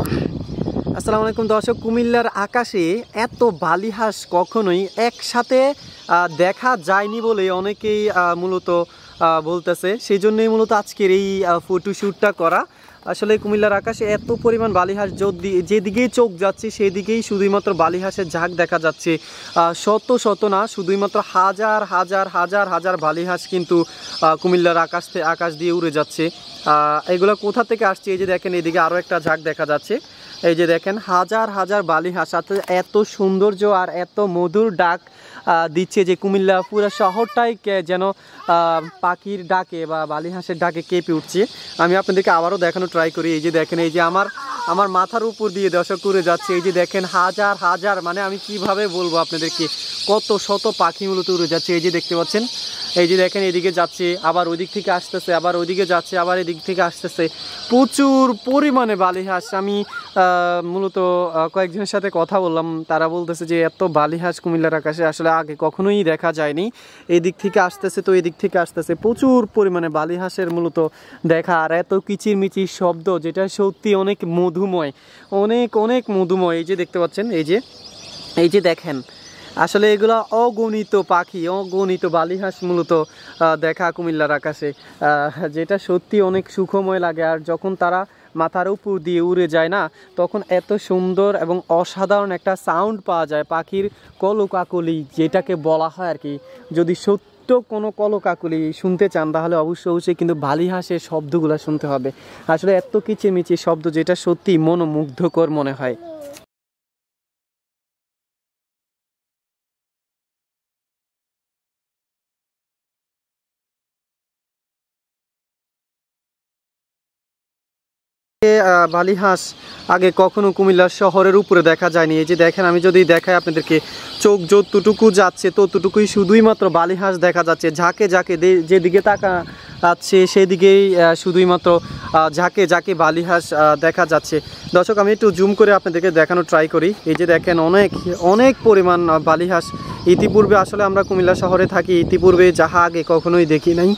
আসসালামু আলাইকুম দর্শক, কুমিল্লার আকাশে এত বালিহাঁস কখনোই একসাথে দেখা যায়নি বলে অনেকেই মূলত বলতেছে। সেই জন্যই মূলত আজকের এই ফটোশ্যুটটা করা। আসলে কুমিল্লার আকাশে এত পরিমাণ বালিহাঁস, যেদিকেই চোখ যাচ্ছে সেদিকেই শুধুমাত্র বালিহাঁসের ঝাঁক দেখা যাচ্ছে। শত শত না, শুধুমাত্র হাজার হাজার হাজার হাজার বালিহাঁস কিন্তু কুমিল্লার আকাশ দিয়ে উড়ে যাচ্ছে। এগুলো কোথা থেকে আসছে? এই যে দেখেন, এদিকে আরও একটা ঝাঁক দেখা যাচ্ছে। এই যে দেখেন, হাজার হাজার বালিহাঁস, এত সৌন্দর্য আর এত মধুর ডাক দিচ্ছে যে কুমিল্লা পুরো শহরটাই যেন পাখির ডাকে বা বালিহাঁসের ডাকে কেঁপে উঠছে। আমি আপনাদেরকে আবারও দেখানো ট্রাই করি। এই যে দেখেন, এই যে আমার মাথার উপর দিয়ে দর্শক উড়ে যাচ্ছে। এই যে দেখেন, হাজার হাজার, মানে আমি কিভাবে বলবো আপনাদেরকে, কত শত পাখি মূলত উড়ে যাচ্ছে। এই যে দেখতে পাচ্ছেন, এই যে দেখেন, এদিকে যাচ্ছে, আবার ওই দিক থেকে আসতেছে, আবার ওইদিকে যাচ্ছে, আবার এদিক থেকে আসতেছে। প্রচুর পরিমাণে বালিহাঁস। আমি মূলত কয়েকজনের সাথে কথা বললাম, তারা বলতেছে যে এত বালিহাঁস কুমিল্লার আকাশে আসলে আগে কখনোই দেখা যায়নি। এই দিক থেকে আসতেছে, তো এই দিক থেকে আসতেছে, প্রচুর পরিমাণে বালিহাঁসের মূলত দেখা। আর এত কিচিরমিচির শব্দ, যেটা সত্যি অনেক মধুময়, অনেক অনেক মধুময়। এই যে দেখতে পাচ্ছেন, এই যে দেখেন, আসলে এগুলো অগণিত পাখি, অগণিত বালিহাঁস মূলত দেখা কুমিল্লার আকাশে, যেটা সত্যি অনেক সুখময় লাগে। আর যখন তারা মাথার উপর দিয়ে উড়ে যায় না, তখন এত সুন্দর এবং অসাধারণ একটা সাউন্ড পাওয়া যায়, পাখির কলকাকলি যেটাকে বলা হয় আর কি। যদি সত্য কোনো কলকাকলি শুনতে চান তাহলে অবশ্যই কিন্তু বালিহাঁসের শব্দগুলো শুনতে হবে। আসলে এত কিচিরমিচির শব্দ, যেটা সত্যি মনোমুগ্ধকর মনে হয়। বালিহাঁস আগে কখনো কুমিল্লার শহরের উপরে দেখা যায়নি। এই যে দেখেন, আমি যদি দেখাই আপনাদেরকে, চোখ যতটুকু যাচ্ছে ততটুকুই শুধুই মাত্র বালিহাঁস দেখা যাচ্ছে। ঝাঁকে ঝাঁকে যেদিকে তাকা আছে সেদিকেই শুধুই মাত্র ঝাঁকে ঝাঁকে বালিহাঁস দেখা যাচ্ছে। দর্শক, আমি একটু জুম করে আপনাদেরকে দেখানো ট্রাই করি। এই যে দেখেন, অনেক অনেক পরিমাণ বালিহাঁস। ইতিপূর্বে আসলে আমরা কুমিল্লা শহরে থাকি, ইতিপূর্বে যাহা আগে কখনোই দেখি নাই।